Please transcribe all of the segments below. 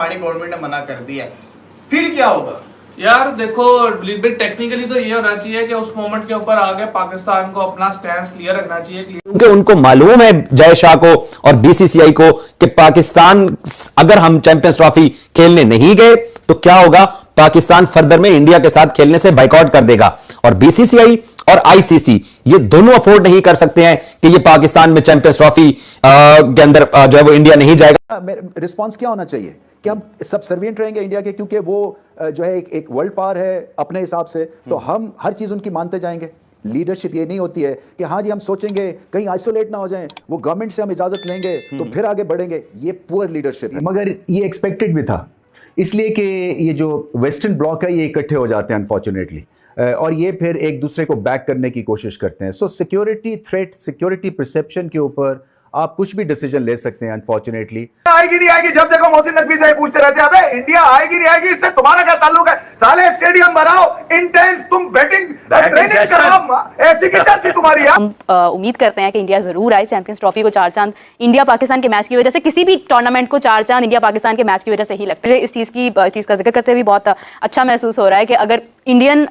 हमारी गवर्नमेंट ने मना कर दिया, फिर क्या होगा? यार देखो, टेक्निकली तो ये होना चाहिए कि उस मोमेंट के ऊपर आगे पाकिस्तान को अपना स्टैंड क्लियर रखना चाहिए। क्योंकि उनको मालूम है, जय शाह को और बीसीसीआई को, कि पाकिस्तान अगर हम चैंपियंस ट्रॉफी खेलने नहीं गए तो क्या होगा, पाकिस्तान फर्दर में इंडिया के साथ खेलने से बाइकआउट कर देगा। और बीसीसीआई और आईसीसी ये दोनों अफोर्ड नहीं कर सकते हैं कि ये पाकिस्तान में चैंपियंस ट्रॉफी के अंदर जो है वो इंडिया नहीं जाएगा। रिस्पांस क्या होना चाहिए कि हम सब सर्वियंट रहेंगे इंडिया के, क्योंकि वो जो है एक वर्ल्ड पावर है अपने हिसाब से, तो हम हर चीज उनकी मानते जाएंगे। लीडरशिप ये नहीं होती है कि हाँ जी हम सोचेंगे कहीं आइसोलेट ना हो जाएं, वो गवर्नमेंट से हम इजाजत लेंगे तो फिर आगे बढ़ेंगे, ये पुअर लीडरशिप है। मगर ये एक्सपेक्टेड भी था, इसलिए कि ये जो वेस्टर्न ब्लॉक है ये इकट्ठे हो जाते हैं अनफॉर्चुनेटली, और ये फिर एक दूसरे को बैक करने की कोशिश करते हैं। सो सिक्योरिटी थ्रेट, सिक्योरिटी परसेप्शन के ऊपर आप कुछ भी डिसीजन ले सकते हैं अनफॉर्चुनेटली। आएगी नहीं आएगी, जब देखो मोहसिन नकवी से पूछते रहते हैं अबे इंडिया आएगी नहीं आएगी, इससे तुम्हारा क्या ताल्लुक है? साले स्टेडियम बनाओ, इंटेंस तुम बैटिंग ट्रेनिंग कराओ, ऐसी की तैसी तुम्हारी। हम उम्मीद करते हैं कि इंडिया जरूर आए चैंपियंस ट्रॉफी को चार चांद इंडिया पाकिस्तान के मैच की वजह से, किसी भी टूर्नामेंट को चार चांद इंडिया पाकिस्तान के मैच की वजह से ही लगता है। इस चीज़ का जिक्र करते हुए बहुत अच्छा महसूस हो रहा है कि अगर इंडियन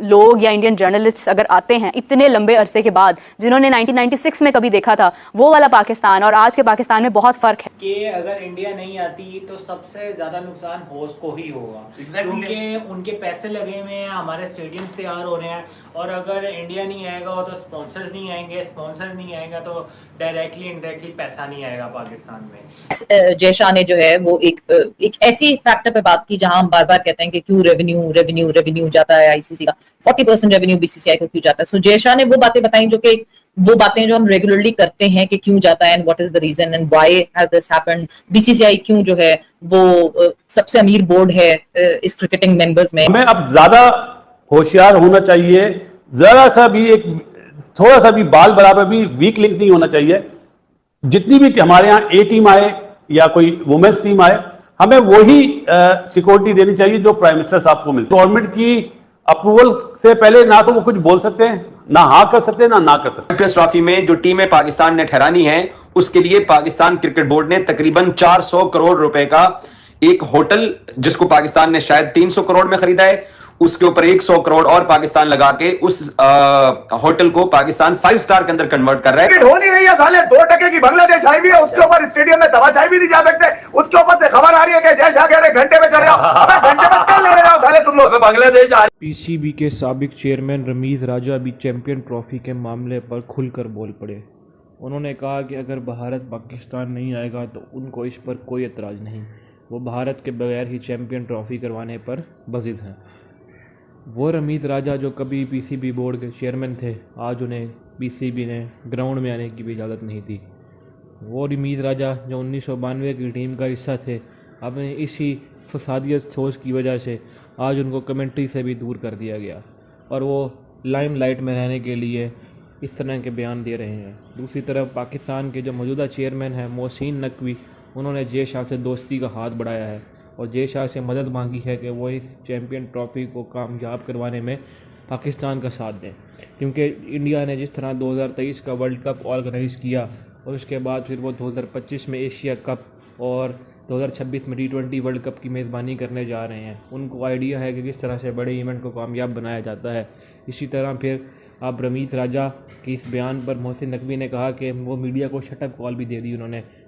लोग या इंडियन जर्नलिस्ट अगर आते हैं इतने लंबे अरसे के बाद, जिन्होंने 1996 में कभी देखा था वो वाला पाकिस्तान और आज के पाकिस्तान में बहुत फर्क है कि अगर इंडिया नहीं आती तो सबसे ज्यादा नुकसान होस्ट को ही होगा, क्योंकि उनके पैसे लगे हुए हैं, हमारे स्टेडियम्स तैयार हो रहे हैं, और अगर इंडिया नहीं आएगा तो स्पॉन्सर्स नहीं आएंगे, स्पॉन्सर नहीं आएगा तो डायरेक्टली इनडायरेक्टली पैसा नहीं आएगा पाकिस्तान में। जय शाह ने जो है वो एक ऐसी फैक्टर पे बात की जहां हम बार बार कहते हैं कि क्यों रेवेन्यू जाता है आईसीसी का, 40% रेवेन्यू बीसीसीआई को क्यों जाता है। सो जय शाह ने वो बातें बताई जो कि वो बातें जो हम रेगुलरली करते हैं कि क्यों जाता है and what is the reason and why has this happened. BCCI क्यों जो है वो सबसे अमीर बोर्ड है इस क्रिकेटिंग मेंबर्स में। हमें अब ज्यादा होशियार होना चाहिए, जरा सा भी एक थोड़ा सा भी बाल बराबर भी वीक लिंक नहीं होना चाहिए। जितनी भी हमारे यहाँ ए टीम आए या कोई वुमेन्स टीम आए, हमें वही सिक्योरिटी देनी चाहिए जो प्राइम मिनिस्टर साहब को मिलती है। गवर्नमेंट की अप्रूवल से पहले ना तो वो कुछ बोल सकते हैं, ना हाँ कर सकते हैं, ना कर सकते। चैंपियंस ट्रॉफी में जो टीमें पाकिस्तान ने ठहरानी है उसके लिए पाकिस्तान क्रिकेट बोर्ड ने तकरीबन 400 करोड़ रुपए का एक होटल, जिसको पाकिस्तान ने शायद 300 करोड़ में खरीदा है, उसके ऊपर 100 करोड़ और पाकिस्तान लगा के उस होटल को पाकिस्तान 5 स्टार के अंदर कन्वर्ट कर रहा है। हो नहीं रही है साले, 2% की बांग्लादेश आई भी है, उसके ऊपर स्टेडियम में तमाशाई भी नहीं जा सकते, उसके ऊपर से खबर आ रही है कि जय शाह कह रहे घंटे में चले आओ। घंटे में क्या ले रहे हो साले तुम लोग? बांग्लादेश आ रही। पीसीबी के साबिक चेयरमैन रमीज राजा भी चैंपियन ट्रॉफी के मामले पर खुलकर बोल पड़े। उन्होंने कहा कि अगर भारत पाकिस्तान नहीं आएगा तो उनको इस पर कोई एतराज़ नहीं, वो भारत के बगैर ही चैंपियन ट्रॉफी करवाने पर बज़िद हैं। वो रमीज़ राजा जो कभी पीसीबी बोर्ड के चेयरमैन थे, आज उन्हें पीसीबी ने ग्राउंड में आने की भी इजाज़त नहीं थी। वो रमीज़ राजा जो 1992 की टीम का हिस्सा थे, अब इसी फसादियत सोच की वजह से आज उनको कमेंट्री से भी दूर कर दिया गया और वो लाइमलाइट में रहने के लिए इस तरह के बयान दे रहे हैं। दूसरी तरफ पाकिस्तान के जो मौजूदा चेयरमैन हैं मोहसिन नकवी, उन्होंने जय शाह से दोस्ती का हाथ बढ़ाया है और जय शाह से मदद मांगी है कि वो इस चैम्पियन ट्रॉफी को कामयाब करवाने में पाकिस्तान का साथ दें, क्योंकि इंडिया ने जिस तरह 2023 का वर्ल्ड कप ऑर्गेनाइज़ किया और उसके बाद फिर वो 2025 में एशिया कप और 2026 में T20 वर्ल्ड कप की मेज़बानी करने जा रहे हैं। उनको आइडिया है कि किस तरह से बड़े इवेंट को कामयाब बनाया जाता है। इसी तरह फिर अब रमीज़ राजा के इस बयान पर मोहसिन नकवी ने कहा कि वो मीडिया को शटअप कॉल भी दे दी।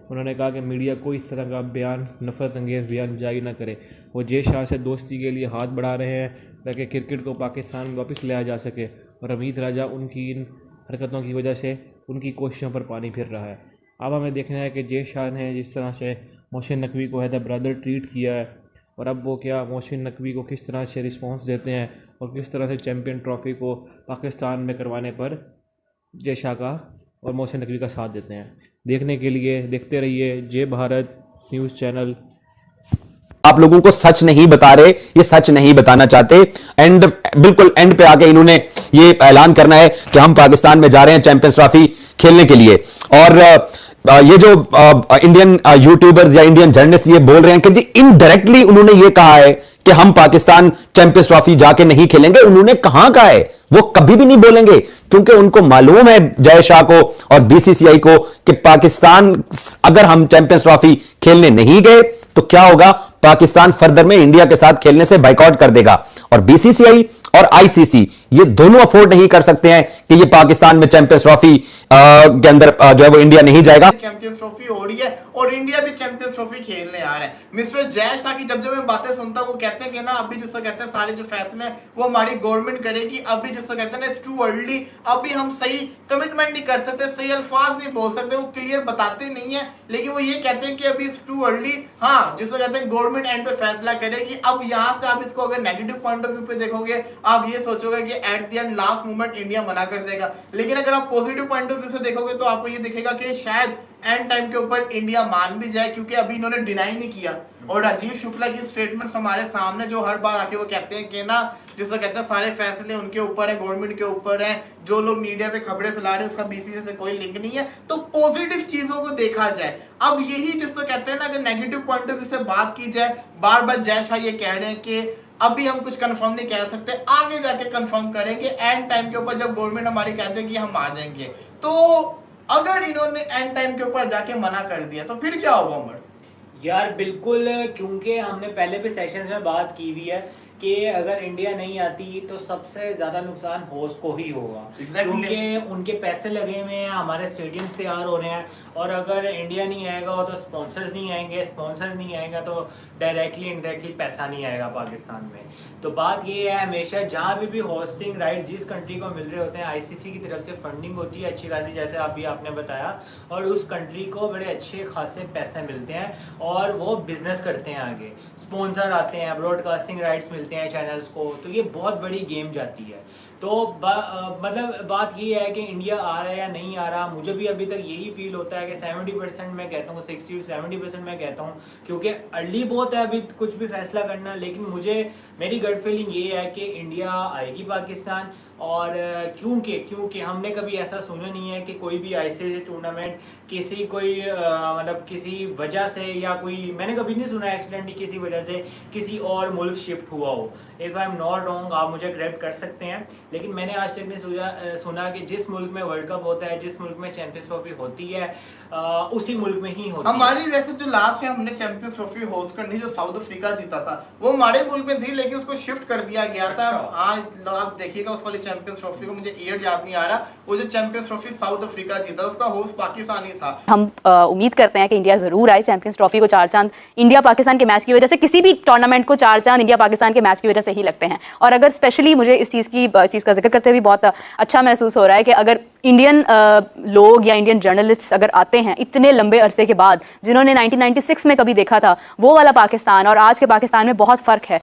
उन्होंने कहा कि मीडिया को इस तरह का बयान, नफरत अंगेज़ बयान जारी न करे। वो जय शाह से दोस्ती के लिए हाथ बढ़ा रहे हैं ताकि क्रिकेट को पाकिस्तान में वापस लाया जा सके, और रमीज़ राजा उनकी इन हरकतों की वजह से उनकी कोशिशों पर पानी फिर रहा है। अब हमें देखना है कि जय शाह ने जिस तरह से मोहसिन नकवी को एज अ ब्रदर ट्रीट किया है, और अब वो क्या मोहसिन नकवी को किस तरह से रिस्पॉन्स देते हैं और किस तरह से चैम्पियन ट्रॉफी को पाकिस्तान में करवाने पर जय शाह का और मोहसिन नकवी का साथ देते हैं। देखने के लिए देखते रहिए जय भारत न्यूज़ चैनल। आप लोगों को सच नहीं बता रहे, ये सच नहीं बताना चाहते। बिल्कुल एंड पे आके इन्होंने ये ऐलान करना है कि हम पाकिस्तान में जा रहे हैं चैंपियंस ट्रॉफी खेलने के लिए, और ये जो इंडियन यूट्यूबर्स या इंडियन जर्नलिस्ट ये बोल रहे हैं कि जी इनडायरेक्टली उन्होंने ये कहा है कि हम पाकिस्तान चैंपियंस ट्रॉफी जाके नहीं खेलेंगे। उन्होंने कहां कहा है? वो कभी भी नहीं बोलेंगे, क्योंकि उनको मालूम है जय शाह को और बीसीसीआई को कि पाकिस्तान अगर हम चैंपियंस ट्रॉफी खेलने नहीं गए तो क्या होगा, पाकिस्तान फर्दर में इंडिया के साथ खेलने से बाइकआउट कर देगा। और बीसीसीआई और आईसीसी ये दोनों अफोर्ड नहीं कर सकते हैं कि ये पाकिस्तान में चैंपियंस ट्रॉफी के अंदर जो है वो इंडिया नहीं जाएगा। चैंपियंस ट्रॉफी हो रही है और इंडिया भी चैंपियंस ट्रॉफी खेलने आ रहा है। मिस्टर जय शाह की जब मैं बातें सुनता हूं, वो कहते हैं कि ना अभी जिसको कहते हैं सारे जो फैसले हैं वो हमारी गवर्नमेंट करेगी, अभी जिसको कहते हैं ना इट्स टू अर्ली, अभी हम सही कमिटमेंट नहीं कर सकते, सही अल्फाज नहीं बोल सकते, वो क्लियर बताते नहीं है, लेकिन वो ये कहते हैं कि अभी इट्स टू अर्ली। हाँ, जिसको कहते हैं गवर्नमेंट एंड पे फैसला करेगी। अब यहाँ से आप इसको अगर नेगेटिव पॉइंट ऑफ व्यू पे देखोगे, आप ये सोचोगे कि at the end last moment India मना कर देगा, लेकिन अगर आप पॉजिटिव पॉइंट ऑफ व्यू से देखोगे तो आपको ये दिखेगा कि शायद एंड टाइम के ऊपर इंडिया मान भी जाए, क्योंकि अभी इन्होंने डिनाई नहीं किया। और राजीव शुक्ला की स्टेटमेंट्स हमारे सामने, जो हर बार आके वो कहते हैं कि ना जिसको कहते हैं सारे फैसले उनके ऊपर है, गवर्नमेंट के ऊपर है, जो लोग मीडिया पे खबरें फैला रहे हैं उसका बीसीसीआई से कोई लिंक नहीं है। तो पॉजिटिव चीजों को देखा जाए। अब यही जिसको कहते हैं ना, अगर नेगेटिव पॉइंट ऑफ व्यू से बात की जाए, बार बार जय शाह ये कह रहे हैं कि अभी हम कुछ कंफर्म नहीं कह सकते, आगे जाके कंफर्म करेंगे एंड टाइम के ऊपर, जब गवर्नमेंट हमारी कहते हैं कि हम आ जाएंगे। तो अगर इन्होंने एंड टाइम के ऊपर जाके मना कर दिया तो फिर क्या होगा उमर? यार बिल्कुल, क्योंकि हमने पहले भी सेशंस में बात की हुई है कि अगर इंडिया नहीं आती तो सबसे ज़्यादा नुकसान होस्ट को ही होगा, क्योंकि उनके पैसे लगे हुए हैं, हमारे स्टेडियम्स तैयार हो रहे हैं, और अगर इंडिया नहीं आएगा तो स्पॉन्सर्स नहीं आएंगे, स्पॉन्सर्स नहीं आएगा तो डायरेक्टली इनडायरेक्टली पैसा नहीं आएगा पाकिस्तान में। तो बात ये है, हमेशा जहाँ भी होस्टिंग राइट जिस कंट्री को मिल रहे होते हैं, आईसीसी की तरफ से फंडिंग होती है अच्छी खासी, जैसे अभी आपने बताया, और उस कंट्री को बड़े अच्छे खासे पैसे मिलते हैं और वो बिजनेस करते हैं आगे, स्पॉन्सर आते हैं, ब्रॉडकास्टिंग राइट्स मिलते हैं चैनल्स को, तो ये बहुत बड़ी गेम जाती है। तो मतलब बात ये है कि इंडिया आ रहा है या नहीं आ रहा, मुझे भी अभी तक यही फील होता है कि 70% मैं कहता हूँ, 60 से 70% मैं कहता हूँ, क्योंकि अर्ली बहुत है अभी कुछ भी फैसला करना, लेकिन मेरी गट फीलिंग ये है कि इंडिया आएगी पाकिस्तान। और क्योंकि हमने कभी ऐसा सुना नहीं है कि कोई भी आईसीसी टूर्नामेंट किसी वजह से, या मैंने कभी नहीं सुना एक्सीडेंटली किसी वजह से किसी और मुल्क शिफ्ट हुआ हो। If I am not wrong, आप मुझे करेक्ट कर सकते हैं, लेकिन मैंने आज तक नहीं सुना कि जिस मुल्क में वर्ल्ड कप होता है, जिस मुल्क में चैंपियंस ट्रॉफी होती है, उसी मुल्क में ही होती है। हमारी वैसे जो लास्ट में हमने चैंपियंस ट्रॉफी होस्ट करनी, जो साउथ अफ्रीका जीता था, वो हमारे मुल्क में थी, लेकिन उसको शिफ्ट कर दिया गया था। हाँ, आप देखिएगा उस वाली चैंपियंस ट्रॉफी को, मुझे ईयर याद नहीं आ रहा, वो जो चैंपियंस ट्रॉफी साउथ अफ्रीका जीता, उसका होस्ट पाकिस्तान ही था। हम उम्मीद करते हैं कि इंडिया जरूर आए चैंपियंस ट्रॉफी को। चार चांद इंडिया पाकिस्तान के मैच की वजह से, किसी भी टूर्नामेंट को चार चांद इंडिया पाकिस्तान के मैच की वजह से ही लगते हैं। और अगर स्पेशली मुझे इस चीज़ का जिक्र करते हुए बहुत अच्छा महसूस हो रहा है कि अगर इंडियन लोग या इंडियन जर्नलिस्ट अगर आते हैं इतने लंबे अरसे के बाद, जिन्होंने 1996 में कभी देखा था वो वाला पाकिस्तान और आज के पाकिस्तान में बहुत फ़र्क है।